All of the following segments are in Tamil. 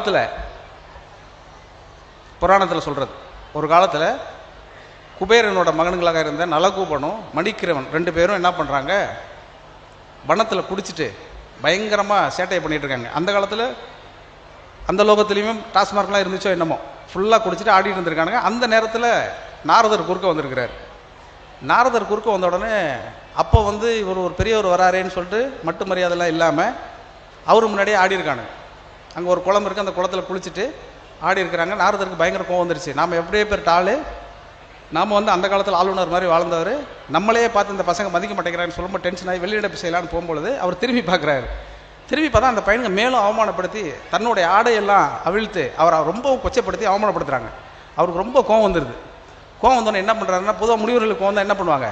காலத்தில் புராணத்தில் சொல்கிறது, ஒரு காலத்தில் குபேரனோட மகன்களாக இருந்த நலகூபனும் மணிக்கிரவன் 2 பேரும் என்ன பண்ணுறாங்க, வனத்தில் குடிச்சிட்டு பயங்கரமாக சேட்டையை பண்ணிகிட்டு இருக்காங்க. அந்த காலத்தில் அந்த லோகத்துலேயுமே டாஸ்மார்க்லாம் இருந்துச்சோ என்னமோ, ஃபுல்லாக குடிச்சிட்டு ஆடிட்டு இருந்திருக்கானுங்க. அந்த நேரத்தில் நாரதர் குறுக்க வந்திருக்கிறார். நாரதர் குறுக்க வந்த உடனே அப்போ வந்து இவர் ஒரு பெரியவர் வராரேன்னு சொல்லிட்டு மட்டு மரியாதைலாம் இல்லாமல் அவர் முன்னாடியே ஆடி இருக்கானுங்க. அங்கே ஒரு குளம் இருக்குது, அந்த குளத்தில் குளிச்சுட்டு ஆடி இருக்கிறாங்க. நாரதருக்கு பயங்கர கோவம் வந்துருச்சு. நாம் எப்படியே பேர்ட்ட ஆள், நாம் வந்து அந்த காலத்தில் ஆளுநர் மாதிரி வாழ்ந்தவர், நம்மளையே பார்த்து இந்த பசங்க மதிக்க மாட்டேங்கிறான்னு சொல்லும்போது டென்ஷன் ஆகி வெளியிடப்பு செய்யலான்னு போகும்பொழுது அவர் திரும்பி பார்க்குறாரு. திரும்பி பார்த்தா அந்த பையனுங்க மேலும் அவமானப்படுத்தி தன்னுடைய ஆடையெல்லாம் அவிழ்த்து அவரை ரொம்ப கொச்சப்படுத்தி அவமானப்படுத்துகிறாங்க. அவருக்கு ரொம்ப கோவம் வந்துடுது. கோவம் வந்தோடனே என்ன பண்ணுறாருன்னா, பொதுவாக முனிவர்களுக்கு கோவம் தான் என்ன பண்ணுவாங்க,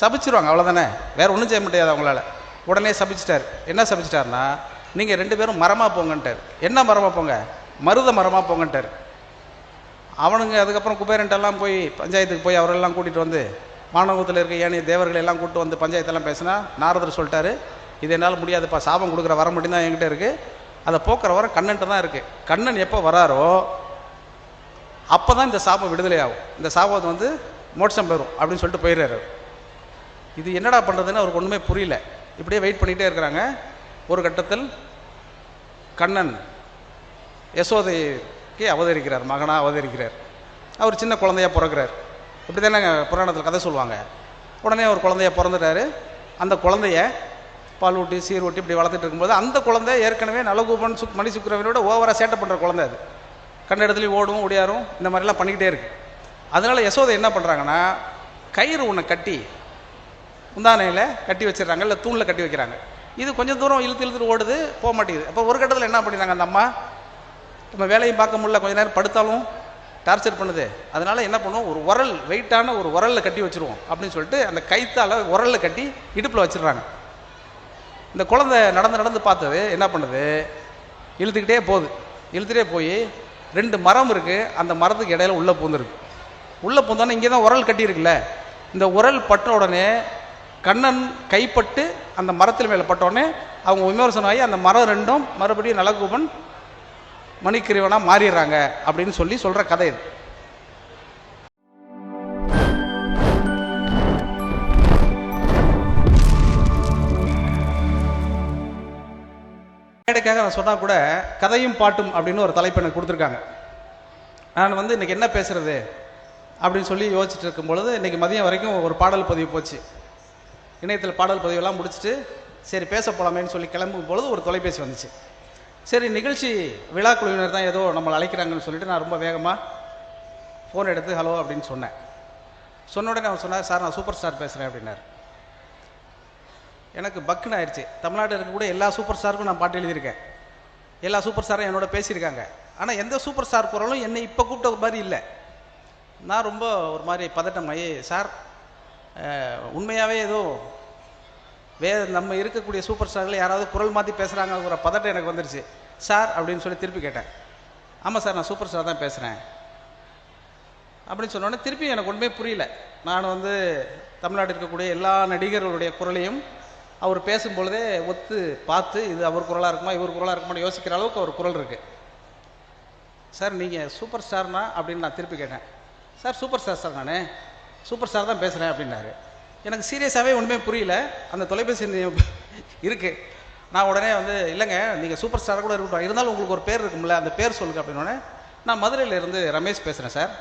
சபிச்சிருவாங்க, அவ்வளோதானே, வேறு ஒன்றும் செய்ய முடியாது அவங்களால. உடனே சபிச்சிட்டார். என்ன சபிச்சிட்டாருன்னா, நீங்கள் 2 பேரும் மரமாக போங்கன்ட்டார். என்ன மரமாக போங்க, மருத மரமாக போங்கன்ட்டார். அவனுங்க அதுக்கப்புறம் குபேரன்ட்டெல்லாம் போய் பஞ்சாயத்துக்கு போய் அவரெல்லாம் கூட்டிகிட்டு வந்து வானகத்தில் இருக்க ஏனைய தேவர்களை எல்லாம் கூப்பிட்டு வந்து பஞ்சாயத்தெல்லாம் பேசினா நாரதர் சொல்லிட்டாரு, இது என்னால் முடியாதுப்பா, சாபம் கொடுக்குற வரம் மட்டும்தான் என்கிட்ட இருக்குது, அதை போக்குற வரம் கண்ணன்ட்ட தான் இருக்குது. கண்ணன் எப்போ வராரோ அப்போ தான் இந்த சாபம் விடுதலை ஆகும், இந்த சாபம் வந்து மோட்சம் பெறும் அப்படின்னு சொல்லிட்டு போயிடுறாரு. இது என்னடா பண்ணுறதுன்னு அவருக்கு ஒன்றுமே புரியல. இப்படியே வெயிட் பண்ணிகிட்டே இருக்கிறாங்க. ஒரு கட்டத்தில் கண்ணன் யசோதைக்கு அவதரிக்கிறார், மகனாக அவதரிக்கிறார். அவர் சின்ன குழந்தையாக பிறக்கிறார். இப்படி தானே புராணத்தில் கதை சொல்லுவாங்க. உடனே ஒரு குழந்தைய பிறந்துட்டார். அந்த குழந்தைய பால் ஊட்டி சீர் ஊட்டி இப்படி வளர்த்துட்டு இருக்கும்போது அந்த குழந்தை ஏற்கனவே நலகூபன் மணி சுக்கிரவனோட ஓவராக சேட்டை பண்ணுற குழந்தை. அது கண்ட இடத்துலையும் ஓடும் ஓடியாரும் இந்த மாதிரிலாம் பண்ணிக்கிட்டே இருக்குது. அதனால் யசோதை என்ன பண்ணுறாங்கன்னா, கயிறு ஒன்று கட்டி முந்தானையில் கட்டி வச்சிடறாங்க, இல்லை தூணில் கட்டி வைக்கிறாங்க. இது கொஞ்சம் தூரம் இழுத்துட்டு ஓடுது, போக மாட்டேங்குது. அப்போ ஒரு கட்டத்தில் என்ன பண்ணிடுறாங்க, அந்த அம்மா நம்ம வேலையும் பார்க்க முடியல, கொஞ்சம் நேரம் படுத்தாலும் டார்ச்சர் பண்ணுது, அதனால் என்ன பண்ணுவோம், ஒரு உரல் வெயிட்டான ஒரு உரலில் கட்டி வச்சுருவோம் அப்படின்னு சொல்லிட்டு அந்த கைத்தால் உரலில் கட்டி இடுப்பில் வச்சிடுறாங்க. இந்த குழந்தை நடந்து பார்த்தது என்ன பண்ணுது, இழுத்துக்கிட்டே போகுது. இழுத்துகிட்டே போய் 2 மரம் இருக்குது, அந்த மரத்துக்கு இடையில உள்ளே பூந்துருக்கு. உள்ளே பூந்தோடனே இங்கே தான் உரல் கட்டியிருக்குல்ல, இந்த உரல் பட்ட உடனே கண்ணன் கைப்பட்டு அந்த மரத்தில் மேலே பட்டோடனே அவங்க விமர்சனம் ஆகி அந்த மரம் 2ம் மறுபடியும் நலகூபன் மணிக்கிரவனாக மாறிடுறாங்க அப்படின்னு சொல்கிற கதை இது. மேடைக்காக நான் சொன்னால் கூட கதையும் பாட்டும் அப்படின்னு ஒரு தலைப்பு எனக்கு கொடுத்துருக்காங்க. நான் வந்து இன்றைக்கி என்ன பேசுகிறது அப்படின்னு சொல்லி யோசிச்சுட்டு இருக்கும் பொழுது இன்றைக்கி மதியம் வரைக்கும் ஒரு பாடல் பதிவு போச்சு. இணையத்தில் பாடல் பதிவெல்லாம் முடிச்சுட்டு சரி பேச போகலாமேன்னு சொல்லி கிளம்பும் பொழுது ஒரு தொலைபேசி வந்துச்சு. சரி நிகழ்ச்சி விழா குழுவினர் தான் ஏதோ நம்மளை அழைக்கிறாங்கன்னு சொல்லிட்டு நான் ரொம்ப வேகமாக ஃபோன் எடுத்து ஹலோ அப்படின்னு சொன்னேன். சொன்ன உடனே அவர் சொன்னார், சார் நான் சூப்பர் ஸ்டார் பேசுகிறேன் அப்படின்னார். எனக்கு பக்குன்னு ஆயிடுச்சு. தமிழ்நாட்டில் இருக்கக்கூடிய எல்லா சூப்பர் ஸ்டாருக்கும் நான் பாட்டு எழுதியிருக்கேன், எல்லா சூப்பர் ஸ்டாரும் என்னோட பேசியிருக்காங்க. ஆனால் எந்த சூப்பர் ஸ்டார் குரலும் என்னை இப்போ கூப்பிட்ட மாதிரி இல்லை. நான் ரொம்ப ஒரு மாதிரி பதட்டமாயி, சார் உண்மையாகவே ஏதோ நம்ம இருக்கக்கூடிய சூப்பர் ஸ்டாரில் யாராவது குரல் மாற்றி பேசுகிறாங்கிற பதட்டம் எனக்கு வந்துருச்சு. சார் அப்படின்னு சொல்லி திருப்பி கேட்டேன். ஆமாம் சார் நான் சூப்பர் ஸ்டார் தான் பேசுகிறேன் அப்படின்னு சொன்னோடனே திருப்பி எனக்கு ஒன்றுமே புரியல. நான் வந்து தமிழ்நாட்டில் இருக்கக்கூடிய எல்லா நடிகர்களுடைய குரலையும் அவர் பேசும்பொழுதே ஒத்து பார்த்து இது அவர் குரலாக இருக்குமா இவர் குரலாக இருக்குமான்னு யோசிக்கிற அளவுக்கு அவர் குரல் இருக்குது. சார் நீங்கள் சூப்பர் ஸ்டார்னா அப்படின்னு நான் திருப்பி கேட்டேன். சார் சூப்பர் ஸ்டார் சார், நான் சூப்பர் ஸ்டார் தான் பேசுகிறேன் அப்படின்னாரு. எனக்கு சீரியஸாகவே ஒன்றுமே புரியல. அந்த தொலைபேசி இருக்குது. நான் உடனே வந்து இல்லைங்க நீங்கள் சூப்பர் ஸ்டார் கூட இருக்கட்டும், இருந்தாலும் உங்களுக்கு ஒரு பேர் இருக்கும்ல, அந்த பேர் சொல்லுங்க அப்படின்னோடனே, நான் மதுரையிலேருந்து ரமேஷ் பேசுகிறேன் சார்,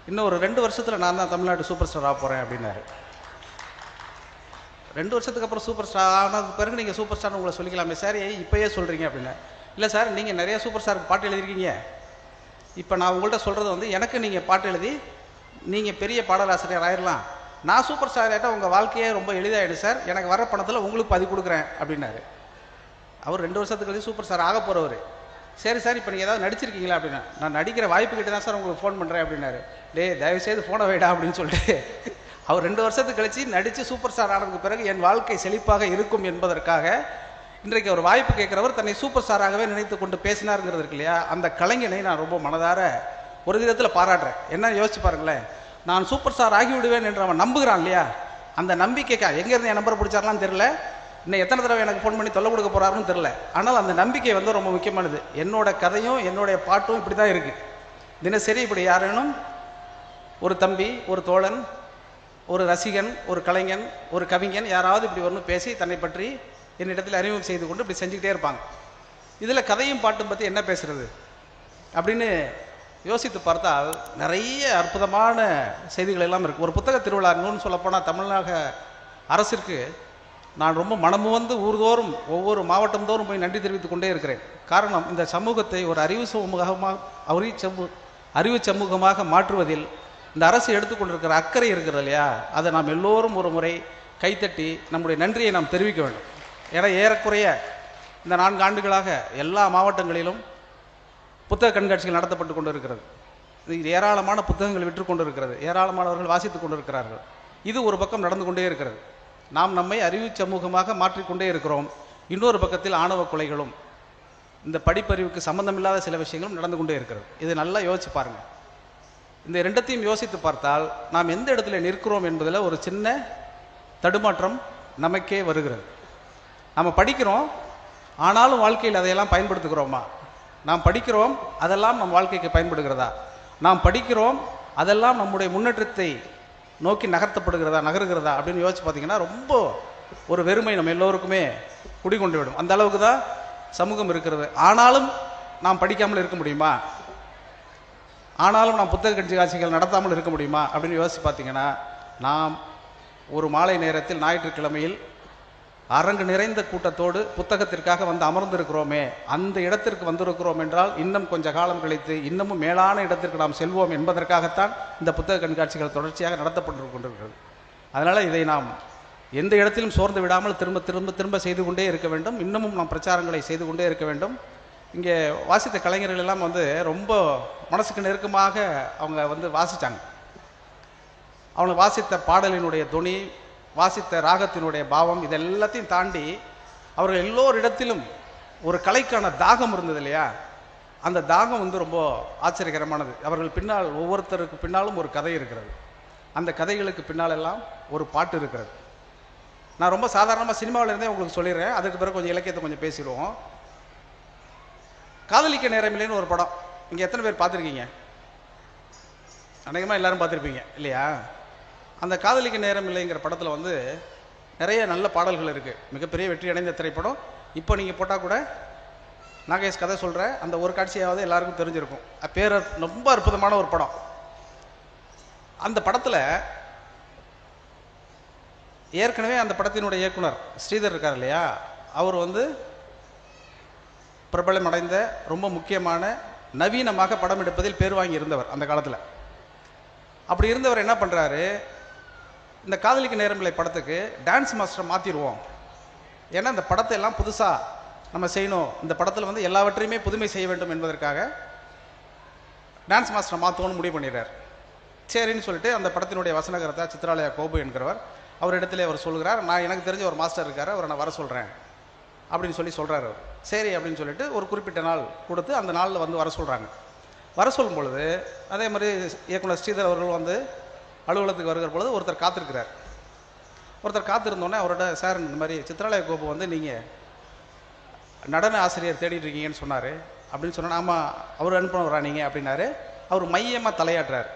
இன்னும் ஒரு 2 வருஷத்தில் நான் தான் தமிழ்நாட்டு சூப்பர் ஸ்டார் ஆக போகிறேன் அப்படின்னாரு. 2 வருஷத்துக்கு அப்புறம் சூப்பர் ஸ்டார் ஆனதுக்கு பிறகு நீங்கள் சூப்பர் ஸ்டார்னு உங்களை சொல்லிக்கலாமே சார், இப்போயே சொல்கிறீங்க அப்படின்னா. இல்லை சார் நீங்கள் நிறைய சூப்பர் ஸ்டாருக்கு பாட்டு எழுதியிருக்கீங்க, இப்போ நான் உங்கள்கிட்ட சொல்கிறது வந்து எனக்கு நீங்கள் பாட்டு எழுதி நீங்கள் பெரிய பாடலாசிரியர் ஆயிடலாம், நான் சூப்பர் ஸ்டார் ஆகிட்டால் உங்கள் வாழ்க்கையே ரொம்ப எளிதாகிடும் சார், எனக்கு வர பணத்தில் உங்களுக்கு பாதி கொடுக்குறேன் அப்படின்னாரு. அவர் 2 வருஷத்துக்கு கழிச்சு சூப்பர் ஸ்டார் ஆக போகிறவர். சரி சார் இப்போ நீங்கள் ஏதாவது நடிச்சிருக்கீங்களா அப்படின்னா, நான் நடிக்கிற வாய்ப்பு கிட்ட தான் சார் உங்களுக்கு ஃபோன் பண்ணுறேன் அப்படின்னாரு. தயவுசெய்து ஃபோனை வைடா அப்படின்னு சொல்லிட்டு அவர் 2 வருஷத்துக்கு கழிச்சு நடித்து சூப்பர் ஸ்டார் ஆனதுக்கு பிறகு என் வாழ்க்கை செழிப்பாக இருக்கும் என்பதற்காக இன்றைக்கு அவர் வாய்ப்பு கேட்குறவர் தன்னை சூப்பர் ஸ்டாராகவே நினைத்து கொண்டு பேசினாருங்கிறது இருக்கு இல்லையா, அந்த கலைஞனை நான் ரொம்ப மனதார ஒரு விதத்தில் பாராட்டுறேன். என்ன யோசிச்சு பாருங்களேன், நான் சூப்பர் ஸ்டார் ஆகிவிடுவேன் என்று அவன் நம்புகிறான் இல்லையா, அந்த நம்பிக்கைக்கா எங்கேருந்து என் நம்பரை பிடிச்சாரலாம் தெரியல, இன்னும் எத்தனை தடவை எனக்கு ஃபோன் பண்ணி தொல்லை கொடுக்க போகிறாருன்னு தெரில. ஆனால் அந்த நம்பிக்கை வந்து ரொம்ப முக்கியமானது. என்னோட கதையும் என்னுடைய பாட்டும் இப்படி தான் இருக்குது. தினசரி இப்படி யாரேனும் ஒரு தம்பி, ஒரு தோழன், ஒரு ரசிகன், ஒரு கலைஞன், ஒரு கவிஞன் யாராவது இப்படி ஒன்று பேசி தன்னை பற்றி என்னிடத்தில் அறிமுகம் செய்து கொண்டு இப்படி செஞ்சுக்கிட்டே இருப்பாங்க. இதில் கதையும் பாட்டும் பற்றி என்ன பேசுகிறது அப்படின்னு யோசித்து பார்த்தால் நிறைய அற்புதமான செய்திகள் எல்லாம் இருக்குது. ஒரு புத்தக திருவிழா இன்னொன்று சொல்லப்போனால் தமிழ்நாடு அரசிற்கு நான் ரொம்ப மனமுவந்து ஊர்தோறும் ஒவ்வொரு மாவட்டம் தோறும் போய் நன்றி தெரிவித்துக் கொண்டே இருக்கிறேன். காரணம், இந்த சமூகத்தை ஒரு அறிவு சமூகமாக மாற்றுவதில் இந்த அரசு எடுத்துக்கொண்டிருக்கிற அக்கறை இருக்கிறது இல்லையா, அதை நாம் எல்லோரும் ஒரு முறை கைத்தட்டி நம்முடைய நன்றியை நாம் தெரிவிக்க வேண்டும். ஏன்னா ஏறக்குறைய இந்த 4 ஆண்டுகளாக எல்லா மாவட்டங்களிலும் புத்தக கண்காட்சிகள் நடத்தப்பட்டு கொண்டு இருக்கிறது. ஏராளமான புத்தகங்கள் விற்று கொண்டு இருக்கிறது, ஏராளமானவர்கள் வாசித்துக் கொண்டிருக்கிறார்கள். இது ஒரு பக்கம் நடந்து கொண்டே இருக்கிறது. நாம் நம்மை அறிவு சமூகமாக மாற்றிக்கொண்டே இருக்கிறோம். இன்னொரு பக்கத்தில் ஆணவ கொலைகளும் இந்த படிப்பறிவுக்கு சம்பந்தமில்லாத சில விஷயங்களும் நடந்து கொண்டே இருக்கிறது. இதை நல்லா யோசிச்சு பாருங்கள். இந்த ரெண்டத்தையும் யோசித்து பார்த்தால் நாம் எந்த இடத்துல நிற்கிறோம் என்பதில் ஒரு சின்ன தடுமாற்றம் நமக்கே வருகிறது. நம்ம படிக்கிறோம், ஆனாலும் வாழ்க்கையில் அதையெல்லாம் பயன்படுத்துகிறோமா? நாம் படிக்கிறோம், அதெல்லாம் நம் வாழ்க்கைக்கு பயன்படுகிறதா? நாம் படிக்கிறோம், அதெல்லாம் நம்முடைய முன்னேற்றத்தை நோக்கி நகருகிறதா அப்படின்னு யோசிச்சு பார்த்தீங்கன்னா ரொம்ப ஒரு வெறுமை நம்ம எல்லோருக்குமே குடிகொண்டு விடும். அந்த அளவுக்கு தான் சமூகம் இருக்கிறது. ஆனாலும் நாம் படிக்காமல் இருக்க முடியுமா? ஆனாலும் நாம் புத்தக கண்காட்சிகள் நடத்தாமல் இருக்க முடியுமா அப்படின்னு யோசிச்சு பார்த்தீங்கன்னா, நாம் ஒரு மாலை நேரத்தில் ஞாயிற்றுக்கிழமையில் அரங்கு நிறைந்த கூட்டத்தோடு புத்தகத்திற்காக வந்து அமர்ந்திருக்கிறோமே, அந்த இடத்திற்கு வந்திருக்கிறோம் என்றால் இன்னும் கொஞ்ச காலம் கழித்து இன்னமும் மேலான இடத்திற்கு நாம் செல்வோம் என்பதற்காகத்தான் இந்த புத்தக கண்காட்சிகள் தொடர்ச்சியாக நடத்தப்பட்டு கொண்டிருக்கிறது. அதனால் இதை நாம் எந்த இடத்திலும் சோர்ந்து விடாமல் திரும்ப திரும்ப திரும்ப செய்து கொண்டே இருக்க வேண்டும். இன்னமும் நாம் பிரச்சாரங்களை செய்து கொண்டே இருக்க வேண்டும். இங்கே வாசித்த கலைஞர்கள் எல்லாம் வந்து ரொம்ப மனசுக்கு நெருக்கமாக அவங்க வந்து வாசித்தாங்க. அவங்க வாசித்த பாடலினுடைய துணி, வாசித்த ராகத்தினுடைய பாவம், இது எல்லாத்தையும் தாண்டி அவர்கள் எல்லோரிடத்திலும் ஒரு கலைக்கான தாகம் இருந்தது இல்லையா? அந்த தாகம் வந்து ரொம்ப ஆச்சரியகரமானது. அவர்கள் பின்னால் ஒவ்வொருத்தருக்கு பின்னாலும் ஒரு கதை இருக்கிறது. அந்த கதைகளுக்கு பின்னால் எல்லாம் ஒரு பாட்டு இருக்கிறது. நான் ரொம்ப சாதாரணமாக சினிமாவில் இருந்தே உங்களுக்கு சொல்லிடுறேன், அதுக்கு பிறகு கொஞ்சம் இலக்கியத்தை கொஞ்சம் பேசிடுவோம். காதலிக்க நேரமில்லைன்னு ஒரு படம் இங்கே எத்தனை பேர் பார்த்துருக்கீங்க? அநேகமாக எல்லாரும் பார்த்துருப்பீங்க இல்லையா? அந்த காதலிக்க நேரம் இல்லைங்கிற படத்தில் வந்து நிறைய நல்ல பாடல்கள் இருக்குது. மிகப்பெரிய வெற்றி அடைந்த திரைப்படம். இப்போ நீங்கள் போட்டால் கூட நாகேஷ் கதை சொல்கிற அந்த ஒரு காட்சியாவது எல்லாருக்கும் தெரிஞ்சிருக்கும். பேர் ரொம்ப அற்புதமான ஒரு படம். அந்த படத்தில் ஏற்கனவே அந்த படத்தினுடைய இயக்குனர் ஸ்ரீதர் இருக்கார் இல்லையா, அவர் வந்து பிரபலம் அடைந்த ரொம்ப முக்கியமான நவீனமாக படம் எடுப்பதில் பேர் வாங்கி இருந்தவர் அந்த காலத்தில். அப்படி இருந்தவர் என்ன பண்ணுறாரு, இந்த காதலிக்க நேரமில்லை படத்துக்கு டான்ஸ் மாஸ்டரை மாற்றிடுவோம், ஏன்னா இந்த படத்தை எல்லாம் புதுசாக நம்ம செய்யணும், இந்த படத்தில் வந்து எல்லாவற்றையுமே புதுமை செய்ய வேண்டும் என்பதற்காக டான்ஸ் மாஸ்டரை மாற்றுவோன்னு முடிவு பண்ணிடுறார். சரின்னு சொல்லிட்டு அந்த படத்தினுடைய வசனகர்த்தா சித்ராலயா கோபு என்கிறவர் அவரிடத்துல அவர் சொல்கிறார், நான் எனக்கு தெரிஞ்ச ஒரு மாஸ்டர் இருக்கார், அவரை நான் வர சொல்கிறேன் அப்படின்னு சொல்கிறார். அவர் சரி அப்படின்னு சொல்லிட்டு ஒரு குறிப்பிட்ட நாள் கொடுத்து அந்த நாளில் வந்து வர சொல்கிறாங்க. வர சொல்லும் பொழுது அதே மாதிரி இயக்குனர் ஸ்ரீதர் அவர்கள் வந்து அலுவலகத்துக்கு வருகிற பொழுது ஒருத்தர் காத்திருக்கிறார். ஒருத்தர் காத்திருந்தோடனே அவரோட, சார் இந்த மாதிரி சித்ராலயா கோபு வந்து நீங்கள் நடன ஆசிரியர் தேடிட்டு இருக்கீங்கன்னு சொன்னார் அப்படின்னு சொன்னால், ஆமாம் அவர் அனுப்பினவரா நீங்கள் அப்படின்னாரு. அவர் மையமாக தலையாட்டுறார்.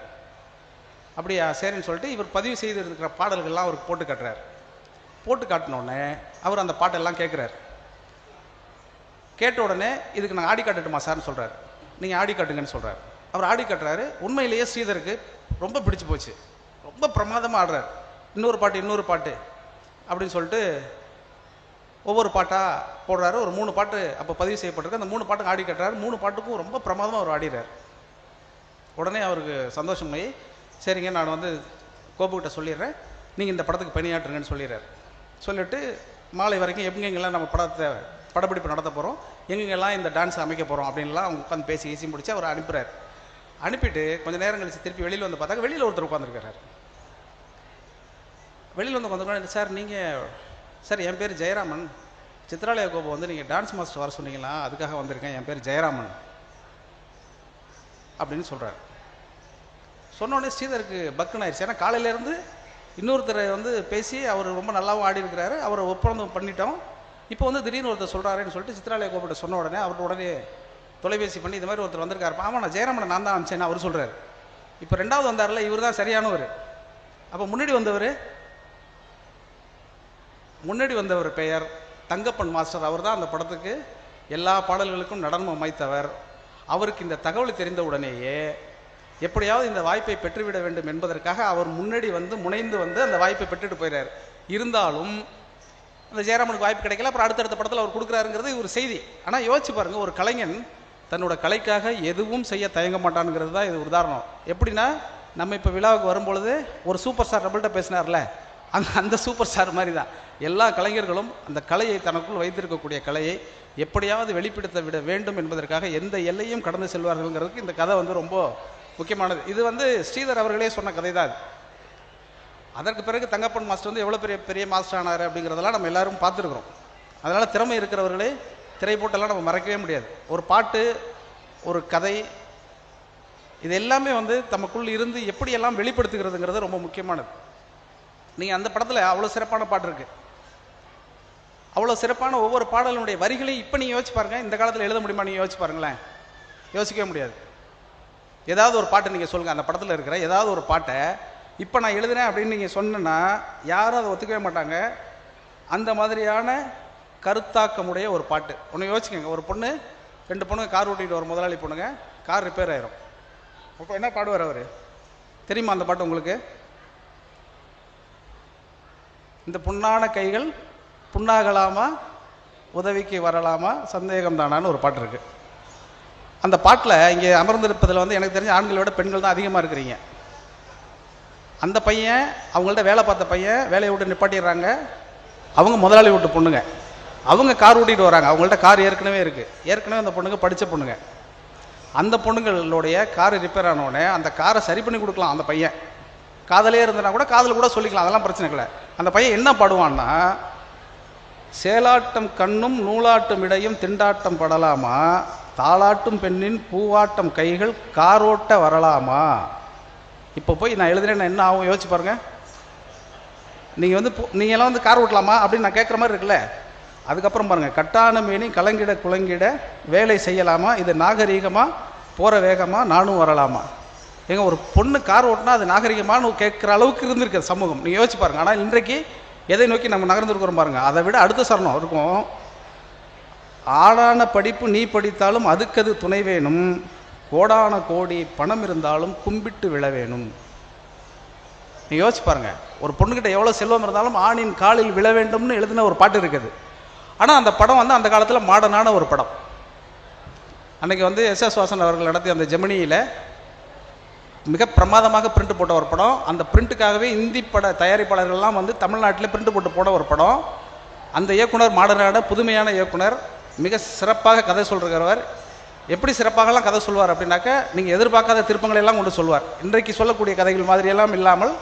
அப்படியா சரின்னு சொல்லிட்டு இவர் பதிவு செய்து இருக்கிற பாடல்கள்லாம் அவருக்கு போட்டு காட்டுறார். போட்டு காட்டினோடனே அவர் அந்த பாட்டெல்லாம் கேட்குறார். கேட்ட உடனே இதுக்கு நான் ஆடி காட்டட்டுமா சார்னு சொல்கிறார். நீங்கள் ஆடி காட்டுங்கன்னு சொல்கிறார். அவர் ஆடி காட்டுறாரு. உண்மையிலேயே ஸ்ரீதருக்கு ரொம்ப பிடிச்சி போச்சு, ரொம்ப பிரமாதமாக ஆடுறார். இன்னொரு பாட்டு அப்படின்னு சொல்லிட்டு ஒவ்வொரு பாட்டாக போடுறாரு. ஒரு 3 பாட்டு அப்போ பதிவு செய்யப்பட்டிருக்கு. அந்த 3 பாட்டுக்கு ஆடி காட்டுறாரு. 3 பாட்டுக்கும் ரொம்ப பிரமாதமாக அவர் ஆடிறார். உடனே அவருக்கு சந்தோஷமாயி, சரிங்க நான் வந்து கோபுக்கிட்ட சொல்லிடுறேன், நீங்கள் இந்த படத்துக்கு பணியாற்றுங்கன்னு சொல்லிடுறார். சொல்லிவிட்டு மாலை வரைக்கும் எங்கெங்கெல்லாம் நம்ம படப்பிடிப்பு நடத்த போகிறோம், எங்கெங்கெல்லாம் இந்த டான்ஸ் அமைக்க போகிறோம் அப்படின்லாம் அவங்க உட்காந்து பேசி முடிச்சு அவர் அனுப்புகிறார். அனுப்பிட்டு கொஞ்சம் நேரம் கழிச்சு திருப்பி வெளியில் வந்து பார்த்தாக்க வெளியில் ஒருத்தர் உட்காந்துருக்கிறார். வெளியில் வந்து உட்காந்துருக்கோம், சார் நீங்கள், சார் என் பேர் ஜெயராமன், சித்ராலயா கோபு வந்து நீங்கள் டான்ஸ் மாஸ்டர் வர சொன்னீங்களா, அதுக்காக வந்திருக்கேன், என் பேர் ஜெயராமன் அப்படின்னு சொல்கிறார். சொன்னோடனே ஸ்ரீதருக்கு பக்குன்னு ஆயிடுச்சு. ஏன்னா காலையிலேருந்து இன்னொருத்தரை வந்து பேசி அவர் ரொம்ப நல்லாவும் ஆடி இருக்கிறாரு, அவரை ஒப்பந்தம் பண்ணிட்டோம். இப்போ வந்து திடீர்னு ஒருத்தர் சொல்கிறாருன்னு சொல்லிட்டு சித்ராலயா கோபிட்ட சொன்ன உடனே அவர்கிட்ட உடனே தொலைபேசி பண்ணி இந்த மாதிரி ஒருத்தர் வந்திருக்காரு, ஆமாம் நான் ஜெயராமனை நான் தான் அனுப்பிச்சேன்னு அவர் சொல்கிறார். இப்போ ரெண்டாவது வந்தார்ல, இவர் தான் சரியானவர். அப்போ முன்னாடி வந்தவர் பெயர் தங்கப்பன் மாஸ்டர். அவர் தான் அந்த படத்துக்கு எல்லா பாடல்களுக்கும் நடனம் அமைத்தவர். அவருக்கு இந்த தகவல் தெரிந்த உடனேயே எப்படியாவது இந்த வாய்ப்பை பெற்றுவிட வேண்டும் என்பதற்காக அவர் முன்னாடி வந்து முனைந்து வந்து அந்த வாய்ப்பை பெற்றுட்டு போயிறார். இருந்தாலும் அந்த ஜெயராமனுக்கு வாய்ப்பு கிடைக்கல. அப்புறம் அடுத்தடுத்த படத்தில் அவர் கொடுக்குறாருங்கிறது ஒரு செய்தி. ஆனால் யோசிச்சு பாருங்க, ஒரு கலைஞன் தன்னோட கலைக்காக எதுவும் செய்ய தயங்க மாட்டானுங்கிறது தான் இது உதாரணம். எப்படின்னா, நம்ம இப்போ விழாவுக்கு வரும்பொழுது ஒரு சூப்பர் ஸ்டார் நம்மள்கிட்ட பேசினார்ல, அந்த சூப்பர் ஸ்டார் மாதிரி தான் எல்லா கலைஞர்களும் அந்த கலையை தனக்குள் வைத்திருக்கக்கூடிய கலையை எப்படியாவது வெளிப்படுத்த விட வேண்டும் என்பதற்காக எந்த எல்லையும் கடந்து செல்வார்கள்ங்கிறதுக்கு இந்த கதை வந்து ரொம்ப முக்கியமானது. இது வந்து ஸ்ரீதர் அவர்களே சொன்ன கதை தான். அதற்கு பிறகு தங்கப்பன் மாஸ்டர் வந்து எவ்வளோ பெரிய மாஸ்டர் ஆனார் அப்படிங்கிறதெல்லாம் நம்ம எல்லாரும் பார்த்துருக்குறோம். அதனால் திறமை இருக்கிறவர்களே திரை போட்டெல்லாம் நம்ம மறக்கவே முடியாது. ஒரு பாட்டு, ஒரு கதை, இது எல்லாமே வந்து தமக்குள் இருந்து எப்படியெல்லாம் வெளிப்படுத்துகிறதுங்கிறது ரொம்ப முக்கியமானது. நீங்கள் அந்த படத்தில் அவ்வளோ சிறப்பான பாட்டு இருக்குது. அவ்வளோ சிறப்பான ஒவ்வொரு பாடலுடைய வரிகளையும் இப்போ நீங்கள் யோசிச்சு பாருங்கள். இந்த காலத்தில் எழுத முடியுமா? நீங்கள் யோசிச்சு பாருங்களேன், யோசிக்கவே முடியாது. ஏதாவது ஒரு பாட்டு நீங்கள் சொல்லுங்கள், அந்த படத்தில் இருக்கிற ஏதாவது ஒரு பாட்டை இப்போ நான் எழுதுனேன் அப்படின்னு நீங்கள் சொன்னா யாரும் அதை ஒத்துக்கவே மாட்டாங்க. அந்த மாதிரியான கருத்தாக்கமுடைய ஒரு பாட்டு ஒன்று யோசிக்கங்க. ஒரு பொண்ணு, 2 பொண்ணுங்க கார் ஓட்டிகிட்டு வரும், முதலாளி பொண்ணுங்க, கார் ரிப்பேர் ஆயிரும். அப்போ என்ன பாடுவார் அவர் தெரியுமா? அந்த பாட்டு உங்களுக்கு, இந்த புண்ணான கைகள் புண்ணாகலாமா, உதவிக்கு வரலாமா, சந்தேகம் தானான்னு ஒரு பாட்டு இருக்குது. அந்த பாட்டில் இங்கே அமர்ந்திருப்பதில் வந்து எனக்கு தெரிஞ்ச ஆண்களை விட பெண்கள் தான் அதிகமாக இருக்கிறீங்க. அந்த பையன், அவங்கள்ட்ட வேலை பார்த்த பையன் வேலையை விட்டு நிப்பாட்டிடுறாங்க. அவங்க முதலாளி விட்டு பொண்ணுங்க, அவங்க கார் ஓட்டிகிட்டு வராங்க. அவங்கள்ட்ட கார் ஏற்கனவே இருக்குது. ஏற்கனவே அந்த பொண்ணுங்க படித்த பொண்ணுங்க. அந்த பொண்ணுங்களுடைய கார் ரிப்பேர் ஆனவுடனே அந்த காரை சரி பண்ணி கொடுக்கலாம். அந்த பையன் காதலே இருந்தனா கூட காதல் கூட சொல்லிக்கலாம், அதெல்லாம் பிரச்சனை இல்லை. அந்த பையன் என்ன பாடுவான்னா, சேலாட்டம் கண்ணும் நூலாட்டும் இடையும் திண்டாட்டம் படலாமா, தாளாட்டும் பெண்ணின் பூவாட்டம் கைகள் காரோட்ட வரலாமா. இப்போ போய் நான் எழுதுறேன் என்ன ஆகும் யோசிச்சு பாருங்க. நீங்கள் வந்து நீங்கள்லாம் வந்து கார் ஓட்டலாமா அப்படின்னு நான் கேட்குற மாதிரி இருக்குல்ல. அதுக்கப்புறம் பாருங்கள், கட்டான மேனி கலங்கிட குலங்கிட வேலை செய்யலாமா, இது நாகரீகமாக போகிற வேகமாக நானும் வரலாமா. ஏங்க, ஒரு பொண்ணு கார் ஓட்டினா அது நாகரிகமானு கேட்குற அளவுக்கு இருந்திருக்கு சமூகம். நீங்கள் யோசிச்சு பாருங்கள். ஆனால் இன்றைக்கு எதை நோக்கி நம்ம நகர்ந்துருக்கிறோம் பாருங்கள். அதை விட அடுத்த சரணம் இருக்கும், ஆடான படிப்பு நீ படித்தாலும் அதுக்கு அது துணை வேணும், கோடான கோடி பணம் இருந்தாலும் கும்பிட்டு விழ வேணும். நீங்கள் யோசிச்சு பாருங்கள், ஒரு பொண்ணுக்கிட்ட எவ்வளோ செல்வம் இருந்தாலும் ஆணின் காலில் விழ வேண்டும்னு எழுதின ஒரு பாட்டு இருக்குது. ஆனால் அந்த படம் வந்து அந்த காலத்தில் மாடர்னான ஒரு படம். அன்றைக்கி வந்து எஸ்.எஸ். வாசன் அவர்கள் நடத்திய அந்த ஜெமினியில் மிக பிரமாதமாக பிரிண்ட் போட்ட ஒரு படம். அந்த பிரிண்ட்டுக்காகவே இந்தி பட தயாரிப்பாளர்கள்லாம் வந்து தமிழ்நாட்டில் பிரிண்ட் போட்டு போட ஒரு படம். அந்த இயக்குனர் மாடர்னான புதுமையான இயக்குனர், மிக சிறப்பாக கதை சொல்கிறவர். எப்படி சிறப்பாகலாம் கதை சொல்வார் அப்படின்னாக்க, நீங்கள் எதிர்பார்க்காத திருப்பங்களெல்லாம் கொண்டு சொல்வார். இன்றைக்கு சொல்லக்கூடிய கதைகள் மாதிரியெல்லாம் இல்லாமல்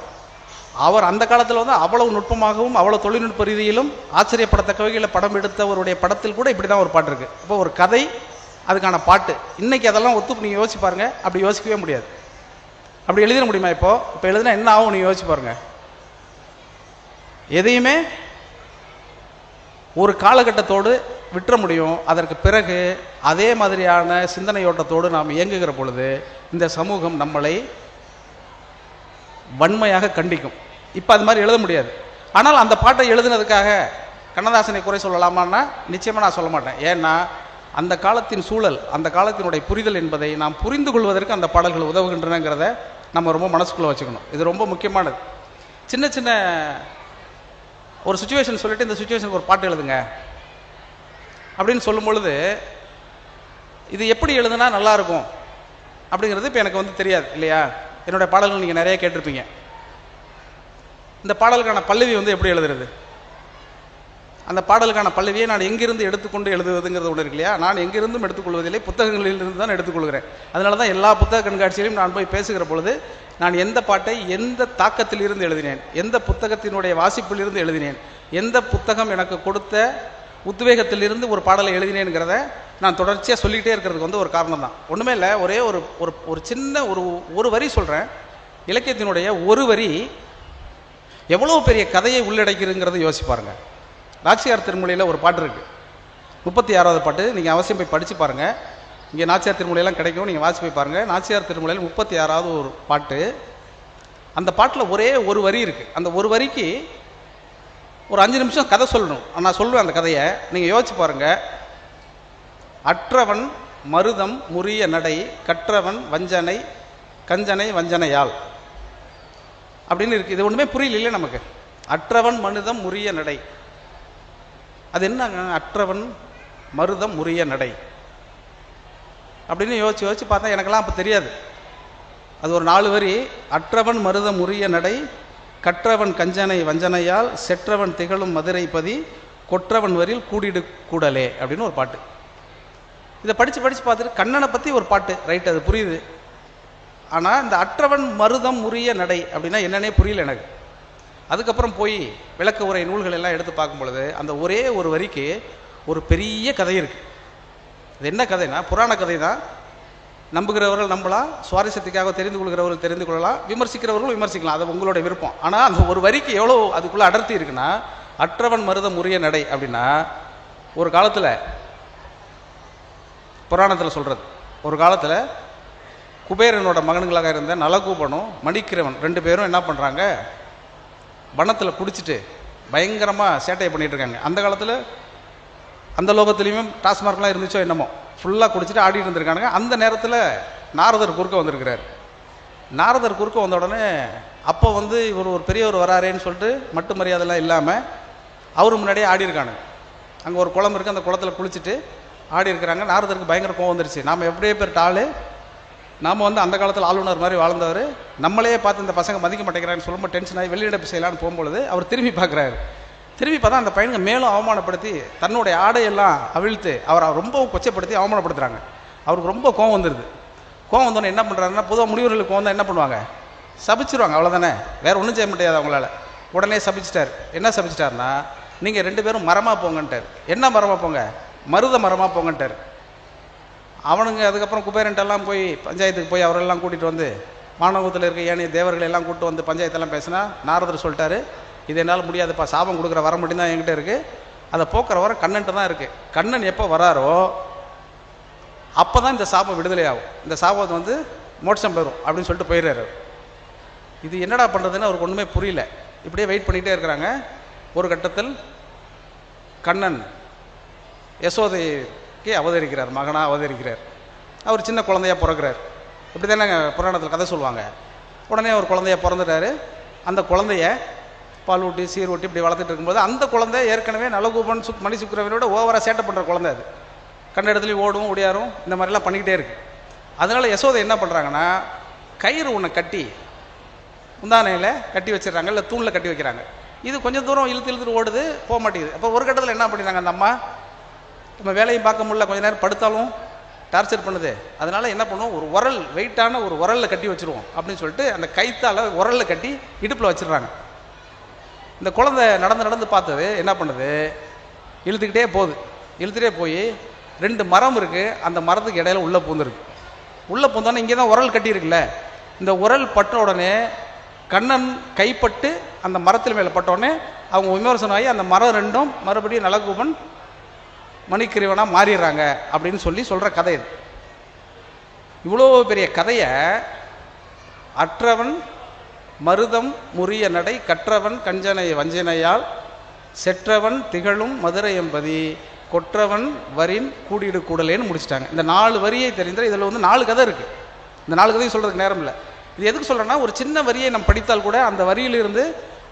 அவர் அந்த காலத்தில் வந்து அவ்வளவு நுட்பமாகவும் அவ்வளோ தொழில்நுட்ப ரீதியிலும் ஆச்சரியப்படத்தக்க வகையில் படம் எடுத்தவருடைய படத்தில் கூட இப்படி தான் ஒரு பாட்டு இருக்குது. இப்போ ஒரு கதை, அதுக்கான பாட்டு. இன்றைக்கி அதெல்லாம் ஒத்து நீங்கள் யோசிச்சு பாருங்கள். அப்படி யோசிக்கவே முடியாது. அப்படி எழுதிட முடியுமா? இப்போ எழுதுனா என்ன ஆகும் நீங்கள் யோசிச்சு பாருங்கள். எதையுமே ஒரு காலகட்டத்தோடு விட்டுற முடியும். அதற்கு பிறகு அதே மாதிரியான சிந்தனையோட்டத்தோடு நாம் இயங்குகிற பொழுது இந்த சமூகம் நம்மளை வன்மையாக கண்டிக்கும். இப்போ அது மாதிரி எழுத முடியாது. ஆனால் அந்த பாட்டை எழுதுனதுக்காக கண்ணதாசனை குறை சொல்லலாமான்னா நிச்சயமாக நான் சொல்ல மாட்டேன். ஏன்னா அந்த காலத்தின் சூழல், அந்த காலத்தினுடைய புரிதல் என்பதை நாம் புரிந்து கொள்வதற்கு அந்த பாடல்கள் உதவுகின்றனங்கிறத நம்ம ரொம்ப மனசுக்குள்ளே வச்சுக்கணும். இது ரொம்ப முக்கியமானது. சின்ன சின்ன ஒரு சுச்சுவேஷன் சொல்லிட்டு இந்த சுச்சுவேஷனுக்கு ஒரு பாட்டு எழுதுங்க அப்படின்னு சொல்லும் பொழுது இது எப்படி எழுதுனா நல்லாயிருக்கும் அப்படிங்கிறது இப்போ எனக்கு வந்து தெரியாது இல்லையா. என்னுடைய பாடல்கள் நீங்கள் நிறைய கேட்டிருப்பீங்க. இந்த பாடலுக்கான பல்லவி வந்து எப்படி எழுதுறது, அந்த பாடலுக்கான பல்லவியை நான் எங்கிருந்து எடுத்துக்கொண்டு எழுதுவதுங்கிறது ஒன்று இருக்கு இல்லையா. நான் எங்கிருந்தும் எடுத்துக்கொள்வதில்லை, புத்தகங்களிலிருந்து தான் எடுத்துக்கொள்கிறேன். அதனால தான் எல்லா புத்தக கண்காட்சியிலையும் நான் போய் பேசுகிற பொழுது நான் எந்த பாட்டை எந்த தாக்கத்தில் இருந்து எழுதினேன், எந்த புத்தகத்தினுடைய வாசிப்பிலிருந்து எழுதினேன், எந்த புத்தகம் எனக்கு கொடுத்த உத்வேகத்திலிருந்து ஒரு பாடலை எழுதினேங்கிறத நான் தொடர்ச்சியாக சொல்லிக்கிட்டே இருக்கிறதுக்கு வந்து ஒரு காரணம் தான். ஒன்றுமே இல்லை, ஒரே ஒரு சின்ன ஒரு வரி சொல்கிறேன். இலக்கியத்தினுடைய ஒரு வரி எவ்வளோ பெரிய கதையை உள்ளடக்கிருங்கிறத யோசிப்பாருங்க. நாச்சியார் திருமொழியில் ஒரு பாட்டு இருக்குது, 36வது பாட்டு. நீங்கள் அவசியம் போய் படித்து பாருங்கள். இங்கே நாச்சியார் திருமொழியெல்லாம் கிடைக்கும், நீங்கள் வாசி போய் பாருங்கள். நாச்சியார் திருமொழியில் 36வது ஒரு பாட்டு. அந்த பாட்டில் ஒரே ஒரு வரி இருக்குது. அந்த ஒரு வரிக்கு ஒரு 5 நிமிஷம் கதை சொல்லணும். நான் சொல்லுவேன் அந்த கதையை, நீங்கள் யோசிச்சு பாருங்கள். அற்றவன் மருதம் முறிய நடை, கற்றவன் வஞ்சனை கஞ்சனை வஞ்சனையால் அப்படின்னு இருக்குது. இது ஒன்றுமே புரியல நமக்கு. அற்றவன் மருதம் முறிய நடை, அது என்னங்க? அற்றவன் மருதம் முறிய நடை அப்படின்னு யோசிச்சு யோசிச்சு பார்த்தா எனக்கெல்லாம் அப்போ தெரியாது. அது ஒரு 4 வரி. அற்றவன் மருதம் முறிய நடை, கற்றவன் கஞ்சனை வஞ்சனையால், செற்றவன் திகழும் மதுரை பதி, கொற்றவன் வரில் கூடிடு கூடலே அப்படின்னு ஒரு பாட்டு. இதை படித்து பார்த்துட்டு கண்ணனை பற்றி ஒரு பாட்டு, ரைட், அது புரியுது. ஆனால் இந்த அற்றவன் மருதம் முறிய நடை அப்படின்னா என்னன்னே புரியல எனக்கு. அதுக்கப்புறம் போய் விளக்க உரை நூல்கள் எல்லாம் எடுத்து பார்க்கும் பொழுது அந்த ஒரே ஒரு வரிக்கு ஒரு பெரிய கதை இருக்குது. அது என்ன கதைனா புராண கதை தான். நம்புகிறவர்கள் நம்பலாம், சுவாரஸ்யத்துக்காக தெரிந்து கொள்கிறவர்கள் தெரிந்து கொள்ளலாம், விமர்சிக்கிறவர்கள் விமர்சிக்கலாம், அது உங்களுடைய விருப்பம். ஆனால் அந்த ஒரு வரிக்கு எவ்வளோ அதுக்குள்ளே அடர்த்தி இருக்குன்னா, அற்றவன் மருதம் முறிய நடை அப்படின்னா ஒரு காலத்தில் புராணத்தில் சொல்கிறது, ஒரு காலத்தில் குபேரனோட மகன்களாக இருந்த நலகூபனும் மணிக்கிரவன் 2 பேரும் என்ன பண்ணுறாங்க, வனத்தில் குடிச்சிட்டு பயங்கரமாக சேட்டையை பண்ணிகிட்டு இருக்காங்க. அந்த காலத்தில் அந்த லோகத்துலேயுமே டாஸ்மார்க்லாம் இருந்துச்சோ என்னமோ, ஃபுல்லாக குடிச்சிட்டு ஆடிட்டு இருந்திருக்கானுங்க. அந்த நேரத்தில் நாரதர் குறுக்க வந்திருக்கிறார். நாரதர் குறுக்க வந்த உடனே அப்போ இவர் ஒரு பெரியவர் வராரேன்னு சொல்லிட்டு மட்டு மரியாதைலாம் இல்லாமல் அவர் முன்னாடியே ஆடி இருக்கானுங்க. அங்கே ஒரு குளம் இருக்குது, அந்த குளத்தில் குளிச்சுட்டு ஆடி இருக்கிறாங்க. நாரதருக்கு பயங்கர கோவம் வந்துருச்சு. நாம் எப்படியே பேர்ட்ட ஆள், நாம் அந்த காலத்தில் ஆளுநர் மாதிரி வாழ்ந்தவர், நம்மளே பார்த்து இந்த பசங்க மதிக்க மாட்டேங்கிறான்னு சொல்லும்போது டென்ஷன் ஆகி வெளியிடப்பு செய்யலான்னு போகும்பொழுது அவர் திரும்பி பார்க்குறாரு. திரும்பி பார்த்தா அந்த பையனுங்க மேலும் அவமானப்படுத்தி தன்னுடைய ஆடையெல்லாம் அவிழ்த்து அவரை ரொம்ப கொச்சைப்படுத்தி அவமானப்படுத்துகிறாங்க. அவருக்கு ரொம்ப கோவம் வந்துடுது. கோவம் வந்தோடனே என்ன பண்ணுறாருன்னா, பொதுவாக முனிவர்களுக்கு கோவம் தான் என்ன பண்ணுவாங்க, சபிச்சிருவாங்க, அவ்வளோதானே, வேறு ஒன்றும் செய்ய முடியாது அவங்களால. உடனே சபிச்சிட்டார். என்ன சபிச்சிட்டாருன்னா, நீங்கள் 2 பேரும் மரமாக போங்கன்ட்டார். என்ன மரமாக போங்க, மருத மரமாக போங்கன்ட்டார். அவனுங்க அதுக்கப்புறம் குபேரன்ட்டெல்லாம் போய் பஞ்சாயத்துக்கு போய் அவரெல்லாம் கூட்டிகிட்டு வந்து வானகத்தில் இருக்க ஏனைய தேவர்கள் எல்லாம் கூப்பிட்டு வந்து பஞ்சாயத்தெல்லாம் பேசினா நாரதர் சொல்லிட்டாரு, இது என்னால் முடியாதுப்பா, சாபம் கொடுக்குற வர மட்டும்தான் என்கிட்ட இருக்குது, அதை போக்குற வர கண்ணன்ட்ட தான் இருக்குது. கண்ணன் எப்போ வராரோ அப்போ தான் இந்த சாபம் விடுதலை ஆகும், இந்த சாபம் மோட்சம் பெறும் அப்படின்னு சொல்லிட்டு போயிடுறாரு. இது என்னடா பண்ணுறதுன்னு அவருக்கு ஒன்றுமே புரியல. இப்படியே வெயிட் பண்ணிகிட்டே இருக்கிறாங்க. ஒரு கட்டத்தில் கண்ணன் யசோதைக்கு அவதரிக்கிறார், மகனாக அவதரிக்கிறார். அவர் சின்ன குழந்தையாக பிறக்கிறார். இப்படி தானே புராணத்தில் கதை சொல்லுவாங்க. உடனே ஒரு குழந்தைய பிறந்துட்டாரு. அந்த குழந்தைய பால் ஊட்டி சீர் ஊட்டி இப்படி வளர்த்துட்டு இருக்கும்போது அந்த குழந்தை ஏற்கனவே நலகூபன் மணி சுக்கிரவனோட ஓவராக சேட்டை பண்ணுற குழந்தை. அது கண்ட இடத்துலையும் ஓடும் ஒடியாரும் இந்த மாதிரிலாம் பண்ணிக்கிட்டே இருக்குது. அதனால் யசோதை என்ன பண்ணுறாங்கன்னா, கயிறு ஒன்று கட்டி முந்தானையில் கட்டி வச்சிடறாங்க, இல்லை தூணில் கட்டி வைக்கிறாங்க. இது கொஞ்சம் தூரம் இழுத்துட்டு ஓடுது, போக மாட்டேங்குது. அப்போ ஒரு கட்டத்தில் என்ன பண்ணிடுறாங்க, அந்த அம்மா நம்ம வேலையும் பார்க்க முடியல, கொஞ்சம் நேரம் படுத்தாலும் டார்ச்சர் பண்ணுது, அதனால் என்ன பண்ணுவோம், ஒரு உரல், வெயிட்டான ஒரு உரலில் கட்டி வச்சுருவோம் அப்படின்னு சொல்லிட்டு அந்த கைத்தால் உரலில் கட்டி இடுப்பில் வச்சிடுறாங்க. இந்த குழந்தை நடந்து பார்த்தது என்ன பண்ணுது, இழுத்துக்கிட்டே போகுது. இழுத்துகிட்டே போய் 2 மரம் இருக்குது, அந்த மரத்துக்கு இடையில உள்ளே பூந்துருக்கு. உள்ளே பூந்தோடனே இங்கே தான் உரல் கட்டியிருக்குல்ல, இந்த உரல் பட்ட உடனே கண்ணன் கைப்பட்டு அந்த மரத்தில் மேலே பட்டோடனே அவங்க விமர்சனம் ஆகி அந்த மரம் 2ம் மறுபடியும் நலகூபன் மணிக்கிரவனாக மாறிடுறாங்க அப்படின்னு சொல்கிற கதை இது. இவ்வளோ பெரிய கதையை அற்றவன் மருதம் முறிய நடை, கற்றவன் கஞ்சனை வஞ்சனையால், செற்றவன் திகழும் மதுரை எம்பதி, கொற்றவன் வரின் கூடிடு கூடலேன்னு முடிச்சிட்டாங்க. இந்த 4 வரியை தெரிந்தால் இதில் 4 கதை இருக்குது. இந்த 4 கதையும் சொல்கிறதுக்கு நேரம் இல்லை. இது எதுக்கு சொல்கிறேன்னா, ஒரு சின்ன வரியை நம்ம படித்தால் கூட அந்த வரியிலிருந்து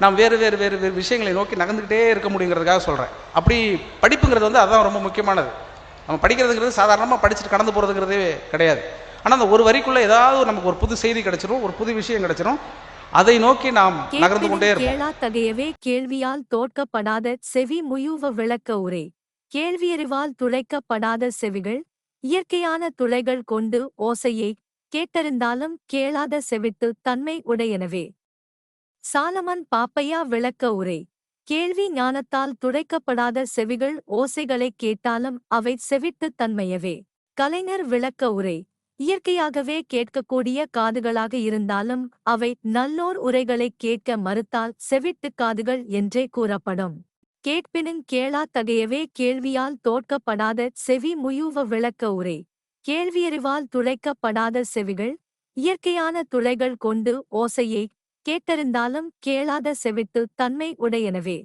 நாம் வேறு வேறு வேறு வேறு விஷயங்களை நோக்கி நகர்ந்துக்கிட்டே இருக்க முடியுங்கிறதுக்காக சொல்கிறேன். அப்படி படிப்புங்கிறது அதுதான் ரொம்ப முக்கியமானது. நம்ம படிக்கிறதுங்கிறது சாதாரணமாக படிச்சுட்டு கடந்து போகிறதுங்கிறதே கிடையாது. ஆனால் அந்த ஒரு வரிக்குள்ளே ஏதாவது நமக்கு ஒரு புது செய்தி கிடைச்சிரும், ஒரு புது விஷயம் கிடைச்சிரும். அதை நோக்கி நாம் நகர்ந்து கொண்டே இருப்போம். கேளாத்தகையவே கேள்வியால் தோற்கப்படாத செவி முயுவ விளக்க உரை. கேள்வியறிவால் துளைக்கப்படாத செவிகள் இயற்கையான துளைகள் கொண்டு ஓசையை கேட்டறிந்தாலும் கேளாத செவிட்டு தன்மை உடையனவே. சாலமன் பாப்பையா விளக்க உரை. கேள்வி ஞானத்தால் துடைக்கப்படாத செவிகள் ஓசைகளைக் கேட்டாலும் அவை செவிட்டு தன்மையவே. கலைஞர் விளக்க உரை. இயற்கையாகவே கேட்கக்கூடிய காதுகளாக இருந்தாலும் அவை நல்லோர் உரைகளைக் கேட்க மறுத்தால் செவிட்டுக் காதுகள் என்றே கூறப்படும். கேட்பினுங் கேளாத்தகையவே கேள்வியால் தோற்கப்படாத செவி முயூவ விளக்க உரை. கேள்வியறிவால் துளைக்கப்படாத செவிகள் இயற்கையான துளைகள் கொண்டு ஓசையை கேட்டறிந்தாலும் கேளாத செவிட்டு தன்மை உடையனவே.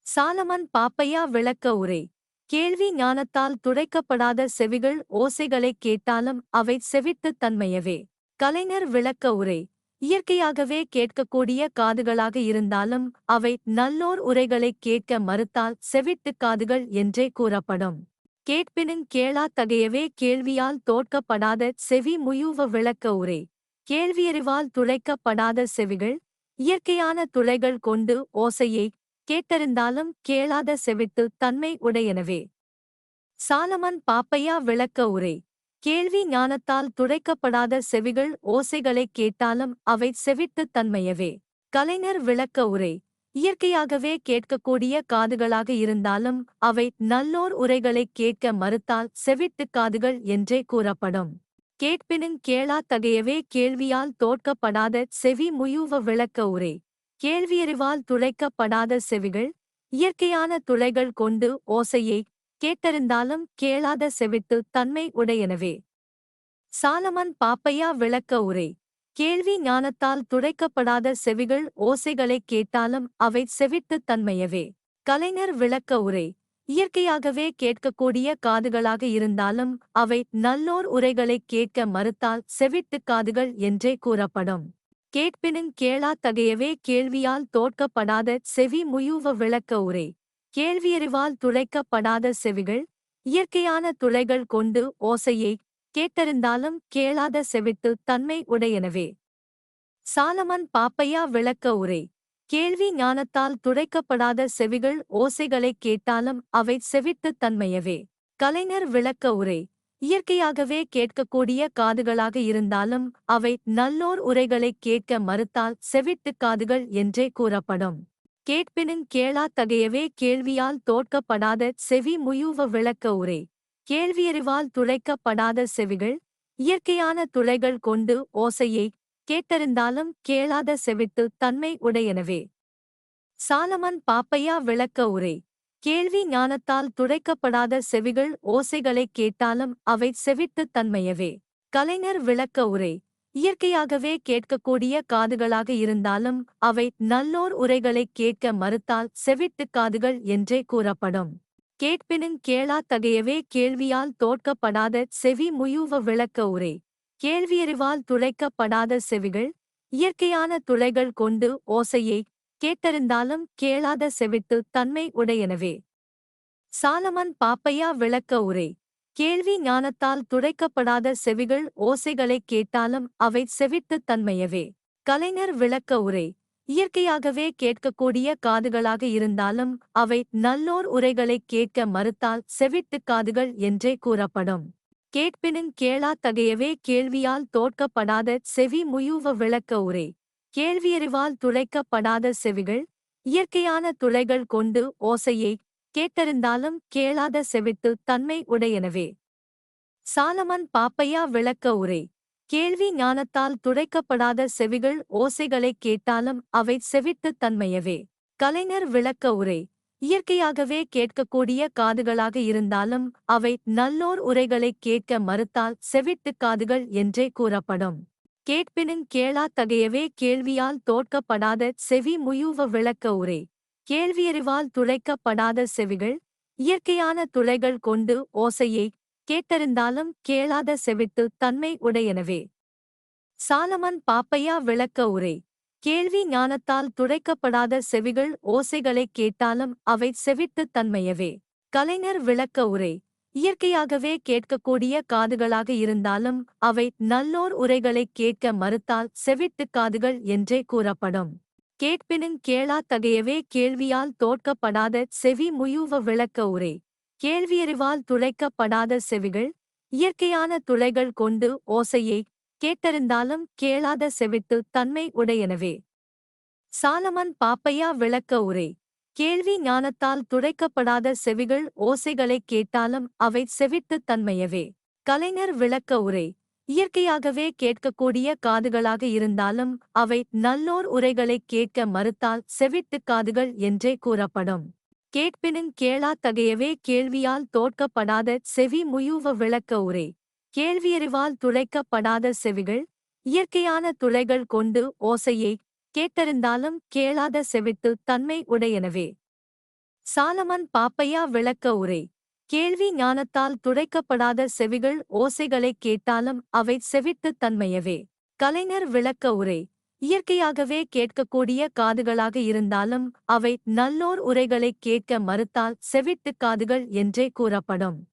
சாலமன் பாப்பையா விளக்க உரை. கேள்வி ஞானத்தால் துடைக்கப்படாத செவிகள் ஓசைகளைக் கேட்டாலும் அவை செவிட்டுத் தன்மையவே. கலைஞர் விளக்க உரை. இயற்கையாகவே கேட்கக்கூடிய காதுகளாக இருந்தாலும் அவை நல்லோர் உரைகளைக் கேட்க மறுத்தால் செவிட்டுக் காதுகள் என்றே கூறப்படும். கேட்பினுங் கேளாத்தகையவே கேள்வியால் தோற்கப்படாத செவி முயூவ விளக்க உரை. கேள்வியறிவால் துளைக்கப்படாத செவிகள் இயற்கையான துளைகள் கொண்டு ஓசையை கேட்டறிந்தாலும் கேளாத செவிட்டு தன்மை உடையனவே. சாலமன் பாப்பையா விளக்க உரை. கேள்வி ஞானத்தால் துடைக்கப்படாத செவிகள் ஓசைகளைக் கேட்டாலும் அவை செவிட்டுத் தன்மையவே. கலைஞர் விளக்க உரை. இயற்கையாகவே கேட்கக்கூடிய காதுகளாக இருந்தாலும் அவை நல்லோர் உரைகளைக் கேட்க மறுத்தால் செவிட்டுக் காதுகள் என்றே கூறப்படும். கேட்பினுங் கேளாத்தகையவே கேள்வியால் தோற்கப்படாத செவி முயூவ விளக்க உரை. கேள்வியறிவால் துளைக்கப்படாத செவிகள் இயற்கையான துளைகள் கொண்டு ஓசையை கேட்டறிந்தாலும் கேளாத செவிட்டு தன்மை உடையனவே. சாலமன் பாப்பையா விளக்க உரை. கேள்வி ஞானத்தால் துடைக்கப்படாத செவிகள் ஓசைகளைக் கேட்டாலும் அவை செவிட்டுத் தன்மையவே. கலைஞர் விளக்க உரை. இயற்கையாகவே கேட்கக்கூடிய காதுகளாக இருந்தாலும் அவை நல்லோர் உரைகளைக் கேட்க மறுத்தால் செவிட்டுக் காதுகள் என்றே கூறப்படும். கேட்பினுங் கேளாத்தகையவே கேள்வியால் தோற்கப்படாத செவி முயூவ விளக்க உரை. கேள்வியறிவால் துளைக்கப்படாத செவிகள் இயற்கையான துளைகள் கொண்டு ஓசையை கேட்டறிந்தாலும் கேளாத செவிட்டு தன்மை உடையனவே. சாலமன் பாப்பையா விளக்க உரை. கேள்வி ஞானத்தால் துடைக்கப்படாத செவிகள் ஓசைகளைக் கேட்டாலும் அவை செவிட்டுத் தன்மையவே. கலைஞர் விளக்க உரை. இயற்கையாகவே கேட்கக்கூடிய காதுகளாக இருந்தாலும் அவை நல்லோர் உரைகளைக் கேட்க மறுத்தால் செவிட்டுக் காதுகள் என்றே கூறப்படும். கேட்பினுங் கேளாத்தகையவே கேள்வியால் தோற்கப்படாத செவி முயூவ விளக்க உரை. கேள்வியறிவால் துளைக்கப்படாத செவிகள் இயற்கையான துளைகள் கொண்டு ஓசையை கேட்டறிந்தாலும் கேளாத செவிட்டு தன்மை உடையனவே. சாலமன் பாப்பையா விளக்க உரை. கேள்வி ஞானத்தால் துடைக்கப்படாத செவிகள் ஓசைகளைக் கேட்டாலும் அவை செவிட்டுத் தன்மையவே. கலைஞர் விளக்க உரை. இயற்கையாகவே கேட்கக்கூடிய காதுகளாக இருந்தாலும் அவை நல்லோர் உரைகளைக் கேட்க மறுத்தால் செவிட்டுக் காதுகள் என்றே கூறப்படும். கேட்பினுங் கேளாத்தகையவே கேள்வியால் தோற்கப்படாத செவி முயூவ விளக்க உரை. கேள்வியறிவால் துளைக்கப்படாத செவிகள் இயற்கையான துளைகள் கொண்டு ஓசையை கேட்டறிந்தாலும் கேளாத செவிட்டு தன்மை உடையனவே. சாலமன் பாப்பையா விளக்க உரை. கேள்வி ஞானத்தால் துடைக்கப்படாத செவிகள் ஓசைகளைக் கேட்டாலும் அவை செவிட்டுத் தன்மையவே. கலைஞர் விளக்க உரை. இயற்கையாகவே கேட்கக்கூடிய காதுகளாக இருந்தாலும் அவை நல்லோர் உரைகளைக் கேட்க மறுத்தால் செவிட்டுக் காதுகள் என்றே கூறப்படும். கேட்பினுங் கேளாத்தகையவே கேள்வியால் தோற்கப்படாத செவி முயூவ விளக்க உரை. கேள்வியறிவால் துளைக்கப்படாத செவிகள் இயற்கையான துளைகள் கொண்டு ஓசையை கேட்டறிந்தாலும் கேளாத செவிட்டு தன்மை உடையனவே. சாலமன் பாப்பையா விளக்க உரை. கேள்வி ஞானத்தால் துடைக்கப்படாத செவிகள் ஓசைகளைக் கேட்டாலும் அவை செவிட்டுத் தன்மையவே. கலைஞர் விளக்க உரை. இயற்கையாகவே கேட்கக்கூடிய காதுகளாக இருந்தாலும் அவை நல்லோர் உரைகளைக் கேட்க மறுத்தால் செவிட்டுக் காதுகள் என்றே கூறப்படும். கேட்பினுங் கேளாத்தகையவே கேள்வியால் தோற்கப்படாத செவி முயூவ விளக்க உரை. கேள்வியறிவால் துளைக்கப்படாத செவிகள் இயற்கையான துளைகள் கொண்டு ஓசையை கேட்டறிந்தாலும் கேளாத செவிட்டு தன்மை உடையனவே. சாலமன் பாப்பையா விளக்க உரை. கேள்வி ஞானத்தால் துடைக்கப்படாத செவிகள் ஓசைகளைக் கேட்டாலும் அவை செவிட்டுத் தன்மையவே. கலைஞர் விளக்க உரை. இயற்கையாகவே கேட்கக்கூடிய காதுகளாக இருந்தாலும் அவை நல்லோர் உரைகளைக் கேட்க மறுத்தால் செவிட்டுக் காதுகள் என்றே கூறப்படும். கேட்பினுங் கேளாத்தகையவே கேள்வியால் தோற்கப்படாத செவி முயூவ விளக்க உரை. கேள்வியறிவால் துளைக்கப்படாத செவிகள் இயற்கையான துளைகள் கொண்டு ஓசையை கேட்டறிந்தாலும் கேளாத செவிட்டு தன்மை உடையனவே. சாலமன் பாப்பையா விளக்க உரை. கேள்வி ஞானத்தால் துடைக்கப்படாத செவிகள் ஓசைகளைக் கேட்டாலும் அவை செவிட்டுத் தன்மையவே. கலைஞர் விளக்க உரை. இயற்கையாகவே கேட்கக்கூடிய காதுகளாக இருந்தாலும் அவை நல்லோர் உரைகளைக் கேட்க மறுத்தால் செவிட்டுக் காதுகள் என்றே கூறப்படும். கேட்பினுங் கேளாத்தகையவே கேள்வியால் தோற்கப்படாத செவி முயூவ விளக்க உரை. கேள்வியறிவால் துளைக்கப்படாத செவிகள் இயற்கையான துளைகள் கொண்டு ஓசையை கேட்டறிந்தாலும் கேளாத செவிட்டு தன்மை உடையனவே. சாலமன் பாப்பையா விளக்க உரை. கேள்வி ஞானத்தால் துடைக்கப்படாத செவிகள் ஓசைகளைக் கேட்டாலும் அவை செவிட்டுத் தன்மையவே. கலைஞர் விளக்க உரை. இயற்கையாகவே கேட்கக்கூடிய காதுகளாக இருந்தாலும் அவை நல்லோர் உரைகளைக் கேட்க மறுத்தால் செவிட்டுக் காதுகள் என்றே கூறப்படும்.